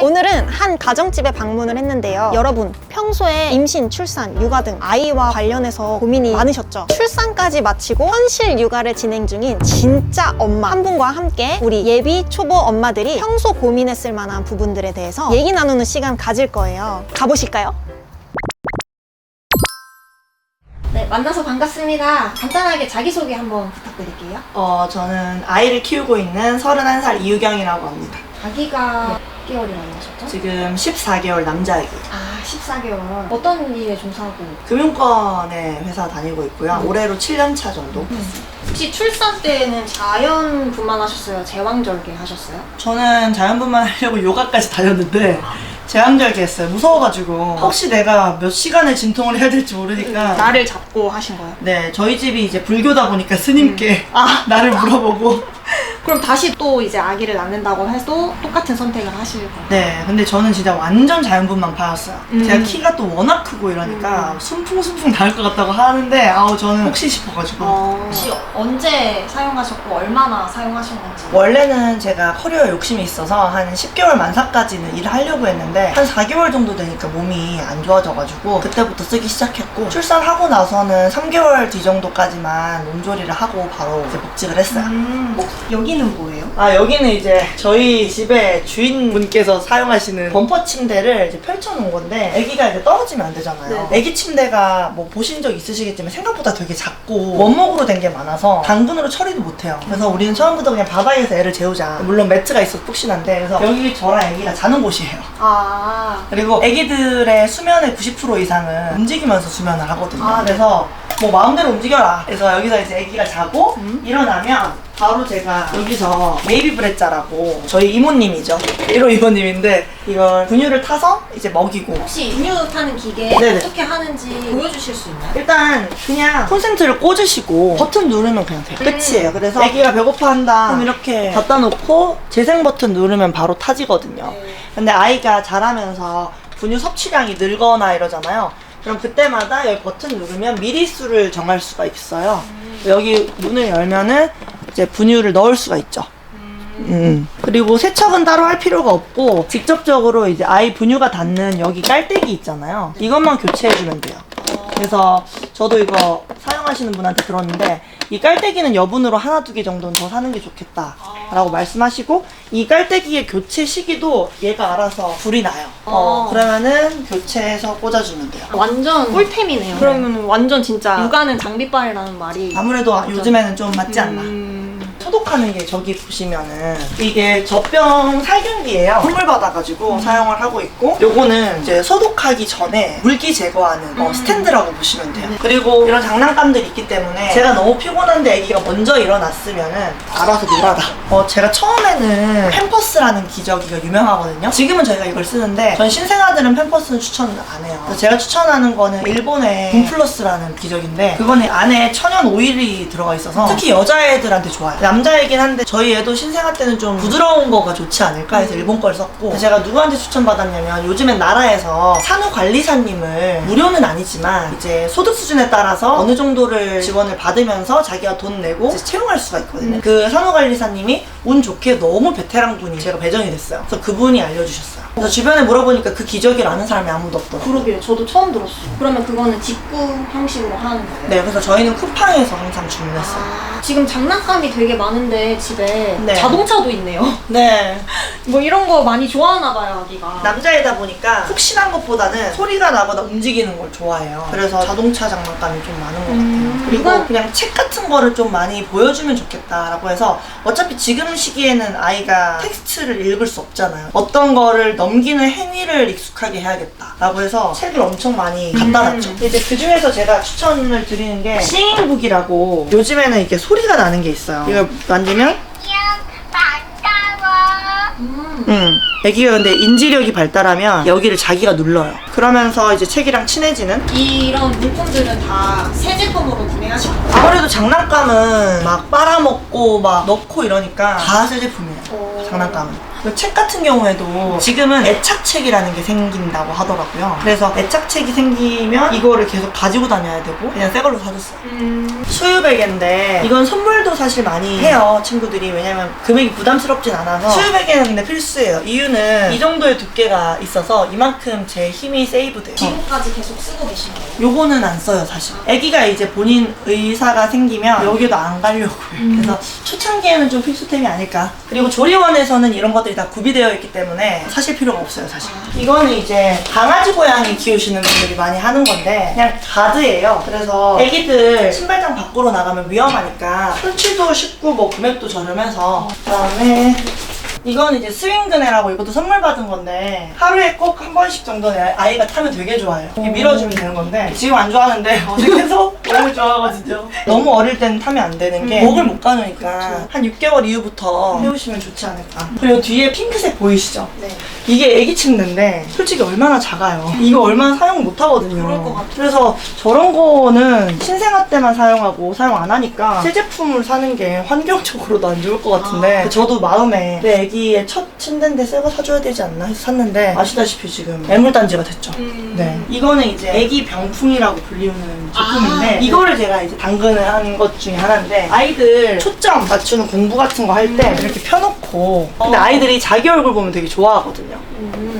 오늘은 한 가정집에 방문을 했는데요. 여러분, 평소에 임신, 출산, 육아 등 아이와 관련해서 고민이 많으셨죠? 출산까지 마치고 현실 육아를 진행 중인 진짜 엄마 한 분과 함께 우리 예비 초보 엄마들이 평소 고민했을 만한 부분들에 대해서 얘기 나누는 시간 가질 거예요. 가보실까요? 네, 만나서 반갑습니다. 간단하게 자기소개 한번 부탁드릴게요. 저는 아이를 키우고 있는 31살 이유경이라고 합니다. 아기가 몇 개월이나 되셨죠? 지금 14개월 남자아기. 아, 14개월. 어떤 일에 종사하고? 금융권의 회사 다니고 있고요. 올해로 7년 차 정도 됐습니다. 혹시 출산 때는 자연분만 하셨어요? 제왕절개 하셨어요? 저는 자연분만 하려고 요가까지 다녔는데 제왕절개 했어요. 무서워가지고 혹시 내가 몇 시간을 진통을 해야 될지 모르니까 나를 잡고 하신 거예요? 네, 저희 집이 이제 불교다 보니까 스님께 나를 물어보고 그럼 다시 또 이제 아기를 낳는다고 해도 똑같은 선택을 하실 거예요? 네, 근데 저는 진짜 완전 자연분만 파였어요. 제가 키가 또 워낙 크고 이러니까 순풍순풍 나을 것 같다고 하는데 저는 혹시 싶어가지고 혹시 언제 사용하셨고 얼마나 사용하셨는지? 원래는 제가 커리어에 욕심이 있어서 한 10개월 만사까지는 일을 하려고 했는데 한 4개월 정도 되니까 몸이 안 좋아져가지고 그때부터 쓰기 시작했고, 출산하고 나서는 3개월 뒤 정도까지만 몸조리를 하고 바로 이제 복직을 했어요. 여기는 뭐예요? 여기는 이제 저희 집의 주인분께서 사용하시는 범퍼 침대를 이제 펼쳐놓은 건데, 아기가 이제 떨어지면 안 되잖아요. 네. 아기 침대가 뭐 보신 적 있으시겠지만 생각보다 되게 작고 원목으로 된 게 많아서 당근으로 처리도 못해요. 그래서 우리는 처음부터 그냥 바닥에서 애를 재우자. 물론 매트가 있어서 푹신한데, 그래서 여기 저랑 아기가 자는 곳이에요. 그리고 아기들의 수면의 90% 이상은 움직이면서 수면을 하거든요. 그래서 뭐 마음대로 움직여라. 그래서 여기서 이제 아기가 자고 일어나면 바로 제가 여기서 베이비 브레자라고, 저희 이모님이죠. 1호 이모님인데 이걸 분유를 타서 이제 먹이고. 혹시 분유 타는 기계 네네. 어떻게 하는지 보여주실 수 있나요? 일단 그냥 콘센트를 꽂으시고 버튼 누르면 그냥 돼요. 끝이에요. 그래서 아기가 배고파한다 그럼 이렇게 갖다 놓고 재생 버튼 누르면 바로 타지거든요. 근데 아이가 자라면서 분유 섭취량이 늘거나 이러잖아요. 그럼 그때마다 여기 버튼 누르면 미리수를 정할 수가 있어요. 여기 문을 열면은 이제 분유를 넣을 수가 있죠. 그리고 세척은 따로 할 필요가 없고, 직접적으로 이제 아이 분유가 닿는 여기 깔때기 있잖아요. 이것만 교체해주면 돼요. 그래서 저도 이거 사용하시는 분한테 들었는데, 이 깔때기는 여분으로 하나 두 개 정도는 더 사는 게 좋겠다 라고 말씀하시고, 이 깔때기의 교체 시기도 얘가 알아서 불이 나요. 그러면은 교체해서 꽂아주면 돼요. 완전 꿀템이네요. 그러면 완전 진짜 육아는 장비빨이라는 말이 아무래도 요즘에는 좀 맞지 않나. 소독하는 게 저기 보시면은 이게 젖병 살균기예요. 선물 받아가지고 사용을 하고 있고, 요거는 이제 소독하기 전에 물기 제거하는 스탠드라고 보시면 돼요. 그리고 이런 장난감들이 있기 때문에 제가 너무 피곤한데 아기가 먼저 일어났으면은 알아서 놀아라. 제가 처음에는 팸퍼스라는 기저귀가 유명하거든요. 지금은 저희가 이걸 쓰는데, 전 신생아들은 팸퍼스는 추천 안 해요. 그래서 제가 추천하는 거는 일본의 붐플러스라는 기저귀인데, 그거는 안에 천연 오일이 들어가 있어서 특히 여자애들한테 좋아요. 남자이긴 한데 저희 애도 신생아 때는 좀 부드러운 거가 좋지 않을까 해서 일본 걸 썼고, 제가 누구한테 추천받았냐면, 요즘엔 나라에서 산후관리사님을, 무료는 아니지만 이제 소득 수준에 따라서 어느 정도를 지원을 받으면서 자기가 돈 내고 이제 채용할 수가 있거든요. 그 산후관리사님이 운 좋게 너무 베테랑 분이 제가 배정이 됐어요. 그래서 그분이 알려주셨어요. 그래서 주변에 물어보니까 그 기저귀를 아는 사람이 아무도 없더라고요. 그러게요. 저도 처음 들었어요. 그러면 그거는 직구 형식으로 하는 거예요? 네, 그래서 저희는 쿠팡에서 항상 주문했어요. 지금 장난감이 되게 많은데 집에 네. 자동차도 있네요. 네. 뭐 이런 거 많이 좋아하나 봐요, 아기가. 남자이다 보니까 푹신한 것보다는 소리가 나거나 움직이는 걸 좋아해요. 그래서 자동차 장난감이 좀 많은 것 같아요. 그리고 그냥 책 같은 거를 좀 많이 보여주면 좋겠다라고 해서, 어차피 지금 시기에는 아이가 텍스트를 읽을 수 없잖아요. 어떤 거를 넘기는 행위를 익숙하게 해야겠다라고 해서 책을 엄청 많이 갖다 놨죠. 이제 그 중에서 제가 추천을 드리는 게 싱잉북이라고, 요즘에는 이게 소리가 나는 게 있어요. 이걸 만지면 애기가 근데 인지력이 발달하면 여기를 자기가 눌러요. 그러면서 이제 책이랑 친해지는? 이런 물품들은 다 새 제품으로 구매하시는 거예요? 아무래도 장난감은 막 빨아먹고 막 넣고 이러니까 다 새 제품이에요. 장난감은. 그 책 같은 경우에도 지금은 애착책이라는 게 생긴다고 하더라고요. 그래서 애착책이 생기면 이거를 계속 가지고 다녀야 되고 그냥 새 걸로 사줬어요. 수유베개인데 이건 선물도 사실 많이 해요, 친구들이. 왜냐면 금액이 부담스럽진 않아서. 수유베개는 근데 필수예요. 이유는 이 정도의 두께가 있어서 이만큼 제 힘이 세이브돼요. 지금까지 계속 쓰고 계신 거예요? 요거는 안 써요, 사실. 아기가 이제 본인 의사가 생기면 여기도 안 가려고요. 그래서 초창기에는 좀 필수템이 아닐까. 그리고 조리원에서는 이런 것들이 다 구비되어 있기 때문에 사실 필요가 없어요, 사실. 이거는 이제 강아지 고양이 키우시는 분들이 많이 하는 건데 그냥 가드예요. 그래서 아기들 신발장 밖으로 나가면 위험하니까 설치도 쉽고 뭐 금액도 저렴해서. 그다음에 이건 이제 스윙그네라고, 이것도 선물 받은 건데 하루에 꼭 한 번씩 정도는 아이가 타면 되게 좋아해요. 이게 밀어주면 되는 건데 지금 안 좋아하는데 어저께서 너무 좋아하거든요. 너무 어릴 때는 타면 안 되는 게 목을 못 가누니까 한 6개월 이후부터 해오시면 좋지 않을까. 그리고 뒤에 핑크색 보이시죠? 네. 이게 애기 침대인데 솔직히 얼마나 작아요. 이거 얼마나 사용 못 하거든요. 그럴 것 같아요. 그래서 저런 거는 신생아 때만 사용하고 사용 안 하니까 새 제품을 사는 게 환경적으로도 안 좋을 것 같은데 저도 마음에 내 애기의 첫 침대인데 새 거 사줘야 되지 않나 해서 샀는데 아시다시피 지금 애물단지가 됐죠. 네. 이거는 이제 애기 병풍이라고 불리우는 제품인데 이거를 제가 이제 당근을 한 것 중에 하나인데 아이들 초점 맞추는 공부 같은 거 할 때 이렇게 펴놓고 근데 아이들이 자기 얼굴 보면 되게 좋아하거든요.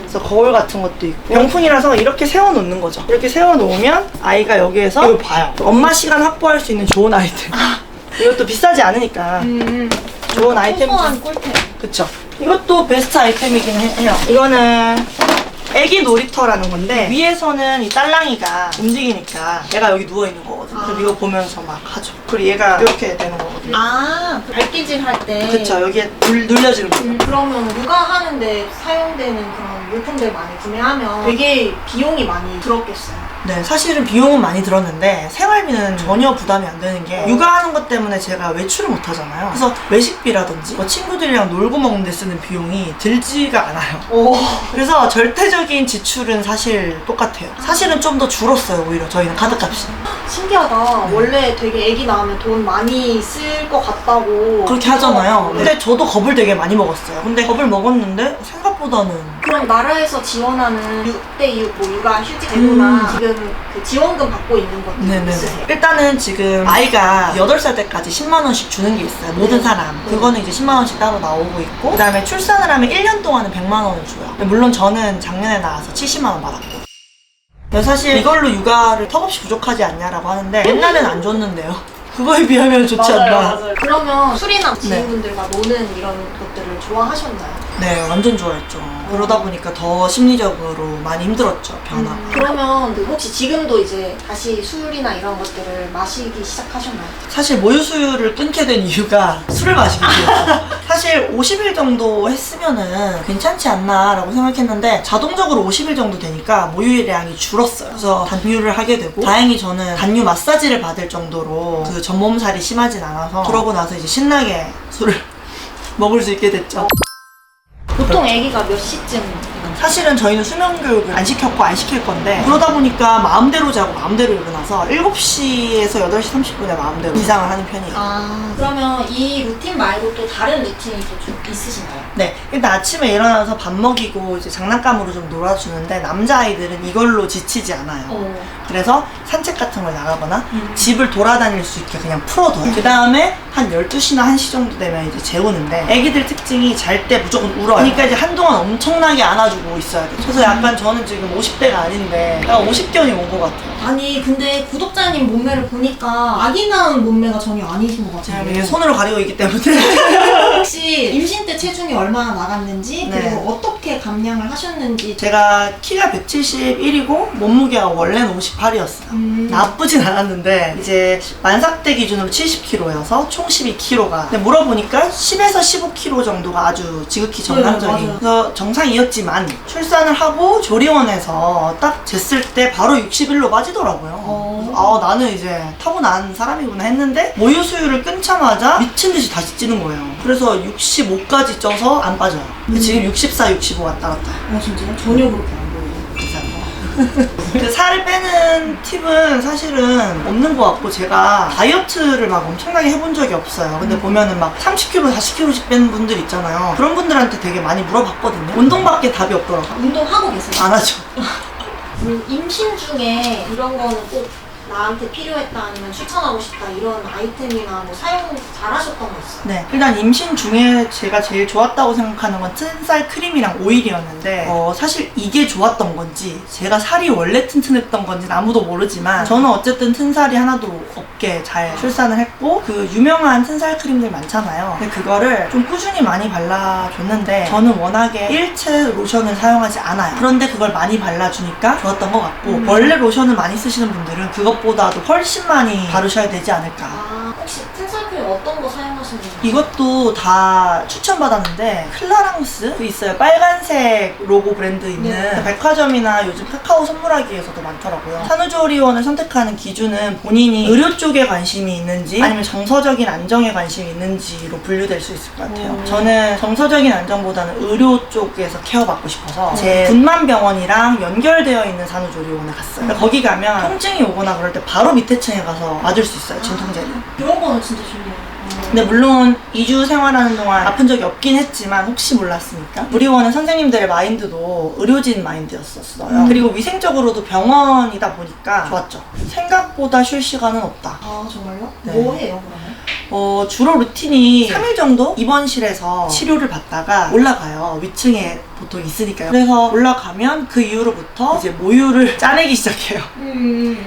그래서 거울 같은 것도 있고 병풍이라서 이렇게 세워놓는 거죠. 이렇게 세워놓으면 아이가 여기에서 이걸 봐요. 엄마 시간 확보할 수 있는 좋은 아이템. 이것도 비싸지 않으니까 좋은 아이템. 소소한 꿀템. 그쵸. 이것도 베스트 아이템이긴 해요. 이거는 애기 놀이터라는 건데 위에서는 이 딸랑이가 움직이니까 얘가 여기 누워있는 거거든요. 그럼 이거 보면서 막 하죠. 그리고 얘가 이렇게 되는 거거든요. 아, 발기질 할 때. 그쵸. 여기에 눌려지는 거죠. 그러면 육아하는데 사용되는 그런 물품들 많이 구매하면 되게 비용이 많이 들었겠어요. 네, 사실은 비용은 많이 들었는데 생활비는 전혀 부담이 안 되는 게 육아하는 것 때문에 제가 외출을 못 하잖아요. 그래서 외식비라든지 뭐 친구들이랑 놀고 먹는 데 쓰는 비용이 들지가 않아요. 그래서 절대적인 지출은 사실 똑같아요. 사실은 좀 더 줄었어요, 오히려 저희는 카드값이. 신기하다. 원래 되게 애기 낳으면 돈 많이 쓸 것 같다고. 그렇게 하잖아요. 근데 저도 겁을 되게 많이 먹었어요. 근데 겁을 먹었는데 생각보다는. 그럼 나라에서 지원하는 6대6 뭐 육아 휴직 제도나 지금 그 지원금 받고 있는 것들 네네네. 있으세요? 일단은 지금 아이가 8살 때까지 10만 원씩 주는 게 있어요. 모든 사람. 그거는 이제 10만 원씩 따로 나오고 있고 그 다음에 출산을 하면 1년 동안은 100만 원을 줘요. 물론 저는 작년에 나와서 70만 원 받았고. 그래서 사실 이걸로 육아를 턱없이 부족하지 않냐라고 하는데 옛날엔 안 줬는데요. 그거에 비하면 좋지 않나. 그러면 술이나 지인분들과 노는 이런 것들을 좋아하셨나요? 네, 완전 좋아했죠. 그러다 보니까 더 심리적으로 많이 힘들었죠, 변화가. 그러면 그 혹시 지금도 이제 다시 술이나 이런 것들을 마시기 시작하셨나요? 사실 모유 수유를 끊게 된 이유가 술을 마시기 위해서. 사실 50일 정도 했으면은 괜찮지 않나라고 생각했는데 자동적으로 50일 정도 되니까 모유량이 줄었어요. 그래서 단유를 하게 되고 다행히 저는 단유 마사지를 받을 정도로 그 전몸살이 심하진 않아서 그러고 나서 이제 신나게 술을 먹을 수 있게 됐죠. 보통 아기가 몇 시쯤? 사실은 저희는 수면 교육을 안 시켰고 안 시킬 건데 그러다 보니까 마음대로 자고 마음대로 일어나서 7시에서 8시 30분에 마음대로 기상을 하는 편이에요. 아, 그러면 이 루틴 말고 또 다른 루틴이 또 좀 있으신가요? 네, 일단 아침에 일어나서 밥 먹이고 이제 장난감으로 좀 놀아주는데 남자아이들은 이걸로 지치지 않아요. 그래서 산책 같은 걸 나가거나 집을 돌아다닐 수 있게 그냥 풀어둬요. 그 다음에 한 12시나 1시 정도 되면 이제 재우는데 애기들 특징이 잘 때 무조건 울어요. 그러니까 이제 한동안 엄청나게 안아주고 있어야 돼요. 그래서 약간 저는 지금 50대가 아닌데 약간 50견이 온 것 같아요. 아니 근데 구독자님 몸매를 보니까 아기 낳은 몸매가 전혀 아니신 것 제가 같아요. 이게 손으로 가리고 있기 때문에 혹시 임신 때 체중이 얼마나 나갔는지 네. 그리고 어떻게 감량을 하셨는지 제가 키가 171이고 몸무게가 원래는 58이었어요. 나쁘진 않았는데 이제 만삭 때 기준으로 70kg여서 총 12kg가 근데 물어보니까 10에서 15kg 정도가 아주 지극히 정상적인 맞아요. 그래서 정상이었지만 출산을 하고 조리원에서 딱 쟀을 때 바로 61로 빠지더라고요. 그래서 나는 이제 타고난 사람이구나 했는데 모유 수유를 끊자마자 미친 듯이 다시 찌는 거예요. 그래서 65까지 쪄서 안 빠져요. 근데 지금 64, 65 왔다 갔다 해요. 진짜요? 전혀 그렇게 안 보여요. 감사합니다. 그 살을 빼는 팁은 사실은 없는 것 같고, 제가 다이어트를 막 엄청나게 해본 적이 없어요. 근데 보면은 막 30kg, 40kg씩 빼는 분들 있잖아요. 그런 분들한테 되게 많이 물어봤거든요. 운동밖에 답이 없더라고요. 운동하고 계세요? 안 하죠. 임신 중에 이런 거는 꼭 나한테 필요했다 아니면 추천하고 싶다 이런 아이템이나 뭐 사용 잘하셨던 거 있어요? 네, 일단 임신 중에 제가 제일 좋았다고 생각하는 건 튼살 크림이랑 오일이었는데 사실 이게 좋았던 건지 제가 살이 원래 튼튼했던 건지는 아무도 모르지만 저는 어쨌든 튼살이 하나도 없게 잘 출산을 했고, 그 유명한 튼살 크림들 많잖아요. 근데 그거를 좀 꾸준히 많이 발라줬는데 저는 워낙에 일체 로션을 사용하지 않아요. 그런데 그걸 많이 발라주니까 좋았던 것 같고, 원래 로션을 많이 쓰시는 분들은 그것보다도 훨씬 많이 바르셔야 되지 않을까. 혹시 튼살크림 어떤 거 사용하시는지? 이것도 다 추천받았는데 클라랑스 있어요. 빨간색 로고 브랜드 있는 네. 백화점이나 요즘 카카오 선물하기에서도 많더라고요. 산후조리원을 선택하는 기준은 본인이 의료 쪽에 관심이 있는지 아니면 정서적인 안정에 관심이 있는지로 분류될 수 있을 것 같아요. 저는 정서적인 안정보다는 의료 쪽에서 케어받고 싶어서 제 군만병원이랑 연결되어 있는 산후조리원에 갔어요. 거기 가면 통증이 오거나 그럴 때 바로 밑에 층에 가서 맞을 수 있어요. 진통제를. 그런 거는 진짜 좋네요. 근데 물론 2주 생활하는 동안 아픈 적이 없긴 했지만 혹시 몰랐으니까. 우리 원은 선생님들의 마인드도 의료진 마인드였었어요. 그리고 위생적으로도 병원이다 보니까 좋았죠. 생각보다 쉴 시간은 없다. 아 정말요? 네. 뭐 해요 그러면? 주로 루틴이 3일 정도 입원실에서 치료를 받다가 올라가요. 위층에 보통 있으니까요. 그래서 올라가면 그 이후로부터 이제 모유를 짜내기 시작해요.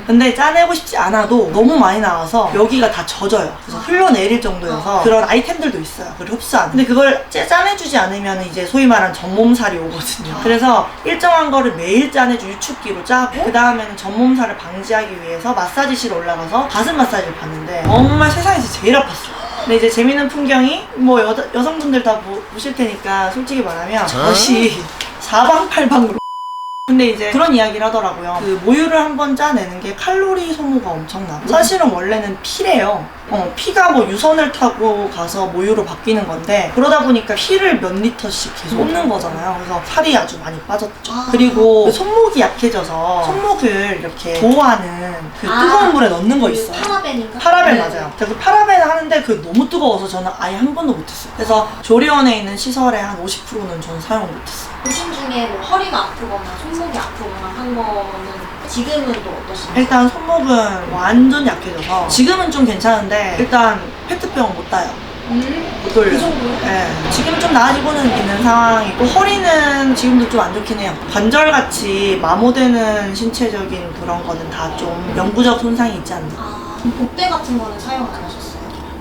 근데 짜내고 싶지 않아도 너무 많이 나와서 여기가 다 젖어요. 그래서 흘러내릴 정도여서 그런 아이템들도 있어요. 그걸 흡수하는. 근데 그걸 짜내주지 않으면 이제 소위 말하는 전몸살이 오거든요. 그래서 일정한 거를 매일 짜내주 유축기로 짜고, 그 다음에는 전몸살을 방지하기 위해서 마사지실에 올라가서 가슴 마사지를 받는데 정말 세상에서 제일 아팠어요. 근데 이제 재밌는 풍경이 뭐 여성분들 다 보실 테니까 솔직히 말하면 젖이 사방팔방으로. 근데 이제 그런 이야기를 하더라고요. 그 모유를 한번 짜내는 게 칼로리 소모가 엄청나고, 사실은 원래는 피래요. 피가 뭐 유선을 타고 가서 모유로 바뀌는 건데, 그러다 보니까 피를 몇 리터씩 계속 뽑는 거잖아요. 그래서 살이 아주 많이 빠졌죠. 그리고 손목이 약해져서 손목을 이렇게 보호하는 그 뜨거운 물에 넣는 거 있어요. 파라벤인가? 파라벤 네. 맞아요. 그래서 파라벤을 하는데 그게 너무 뜨거워서 저는 아예 한 번도 못했어요. 그래서 조리원에 있는 시설의 한 50%는 저는 사용을 못했어요. 임신 중에 뭐 허리가 아프거나 손목이 아프거나 한 거는 지금은 또 어떠신가요? 일단 손목은 완전 약해져서 지금은 좀 괜찮은데, 일단 페트병은 못 따요. 못 돌려요. 그 정도요? 네. 지금 좀 나아지고는 있는 상황이고, 허리는 지금도 좀 안 좋긴 해요. 관절같이 마모되는 신체적인 그런 거는 다 좀 영구적 손상이 있지 않나. 그럼 복대 같은 거는 사용 안 하셨어요?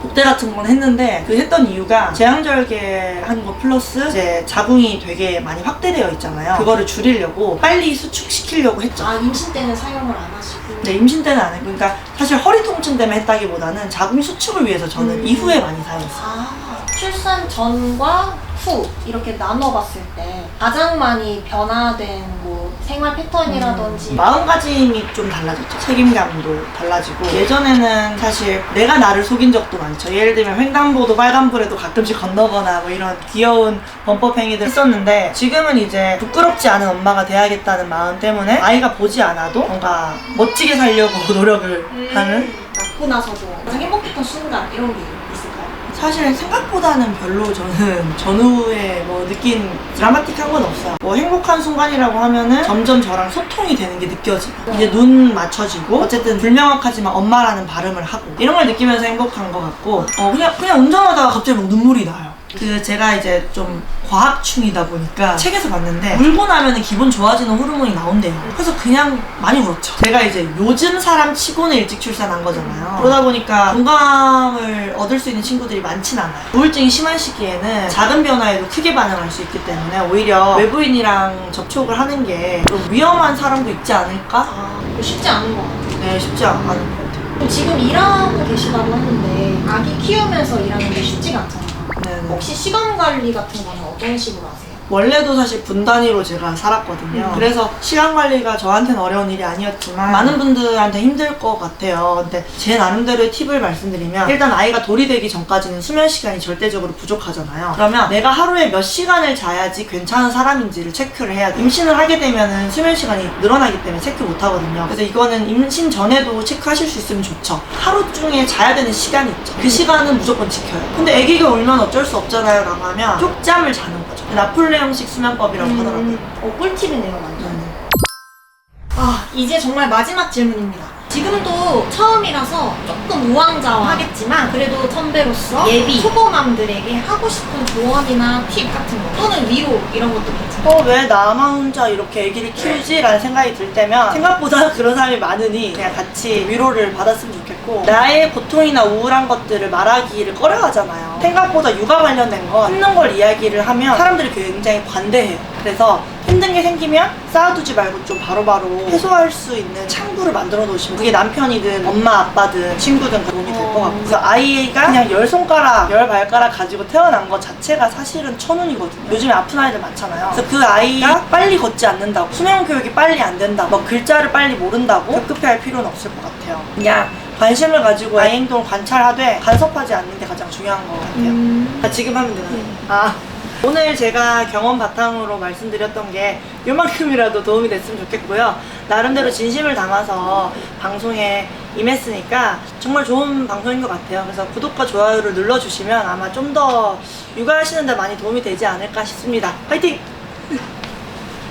복대 같은 건 했는데, 그 했던 이유가 제왕절개 한 거 플러스 이제 자궁이 되게 많이 확대되어 있잖아요. 그거를 줄이려고 빨리 수축시키려고 했죠. 임신 때는 사용을 안 하시고. 네, 임신 때는 안 했고, 그러니까 사실 허리 통증 때문에 했다기보다는 자궁 수축을 위해서 저는 이후에 많이 사용했어요. 출산 전과 후 이렇게 나눠봤을 때 가장 많이 변화된 뭐 생활 패턴이라든지 마음가짐이 좀 달라졌죠. 책임감도 달라지고, 예전에는 사실 내가 나를 속인 적도 많죠. 예를 들면 횡단보도 빨간불에도 가끔씩 건너거나 뭐 이런 귀여운 범법 행위들 했었는데, 지금은 이제 부끄럽지 않은 엄마가 돼야겠다는 마음 때문에 아이가 보지 않아도 뭔가 멋지게 살려고 노력을 하는. 낳고 나서도 가장 행복했던 순간 이런 게 있을까요? 사실 생각보다는 별로 저는 전후에 뭐 느낀 드라마틱한 건 없어요. 뭐 행복한 순간이라고 하면은 점점 저랑 소통이 되는 게 느껴져요. 이제 눈 맞춰지고, 어쨌든 불명확하지만 엄마라는 발음을 하고, 이런 걸 느끼면서 행복한 것 같고, 그냥 운전하다가 갑자기 막 눈물이 나요. 제가 이제 좀 과학충이다 보니까 책에서 봤는데, 울고 나면은 기분 좋아지는 호르몬이 나온대요. 그래서 그냥 많이 울었죠. 제가 이제 요즘 사람 치고는 일찍 출산한 거잖아요. 그러다 보니까 건강을 얻을 수 있는 친구들이 많진 않아요. 우울증이 심한 시기에는 작은 변화에도 크게 반응할 수 있기 때문에 오히려 외부인이랑 접촉을 하는 게 좀 위험한 사람도 있지 않을까? 쉽지 않은 것 같아요. 네, 쉽지 않은 것 같아요. 그럼 지금 일하고 계시다고 했는데 아기 키우면서 일하는 게 쉽지가 않잖아요. 네네. 혹시 시간 관리 같은 거는 어떤 식으로 하세요? 원래도 사실 분 단위로 제가 살았거든요. 그래서 시간 관리가 저한테는 어려운 일이 아니었지만 많은 분들한테 힘들 것 같아요. 근데 제 나름대로의 팁을 말씀드리면 일단 아이가 돌이 되기 전까지는 수면 시간이 절대적으로 부족하잖아요. 그러면 내가 하루에 몇 시간을 자야지 괜찮은 사람인지를 체크를 해야 돼. 임신을 하게 되면은 수면 시간이 늘어나기 때문에 체크 못 하거든요. 그래서 이거는 임신 전에도 체크하실 수 있으면 좋죠. 하루 중에 자야 되는 시간이 있죠. 그 시간은 무조건 지켜요. 근데 아기가 울면 어쩔 수 없잖아요 라고 하면 쪽잠을 자는 거죠. 나폴레 형식 수면법이라고 하더라고요. 꿀팁이네요, 완전. 이제 정말 마지막 질문입니다. 지금은 또 처음이라서 조금 우왕좌왕하겠지만 그래도 선배로서 예비 초보맘들에게 하고 싶은 조언이나 팁 같은 거 또는 위로 이런 것도 괜찮아요. 왜 나만 혼자 이렇게 아기를 키우지? 라는 생각이 들 때면 생각보다 그런 사람이 많으니 그냥 같이 위로를 받았으면 좋겠고 나의 고통이나 우울한 것들을 말하기를 꺼려하잖아요. 생각보다 육아 관련된 거 힘든 걸 이야기를 하면 사람들이 굉장히 관대해요. 그래서 힘든 게 생기면 쌓아두지 말고 좀 바로바로 해소할 수 있는 창구를 만들어 놓으시면 그게 남편이든 엄마 아빠든 친구든 도움이 될 것 같고 그래서 아이가 그냥 10손가락 10발가락 가지고 태어난 것 자체가 사실은 천운이거든요. 요즘에 아픈 아이들 많잖아요. 그래서 그 아이가 빨리 걷지 않는다고 수면 교육이 빨리 안 된다고 뭐 글자를 빨리 모른다고 급급해할 필요는 없을 것 같아요. 그냥 관심을 가지고 아이 행동을 관찰하되 간섭하지 않는 게 가장 중요한 것 같아요. 지금 하면 되나요? 오늘 제가 경험 바탕으로 말씀드렸던 게 요만큼이라도 도움이 됐으면 좋겠고요. 나름대로 진심을 담아서 방송에 임했으니까 정말 좋은 방송인 것 같아요. 그래서 구독과 좋아요를 눌러주시면 아마 좀 더 육아하시는 데 많이 도움이 되지 않을까 싶습니다. 화이팅!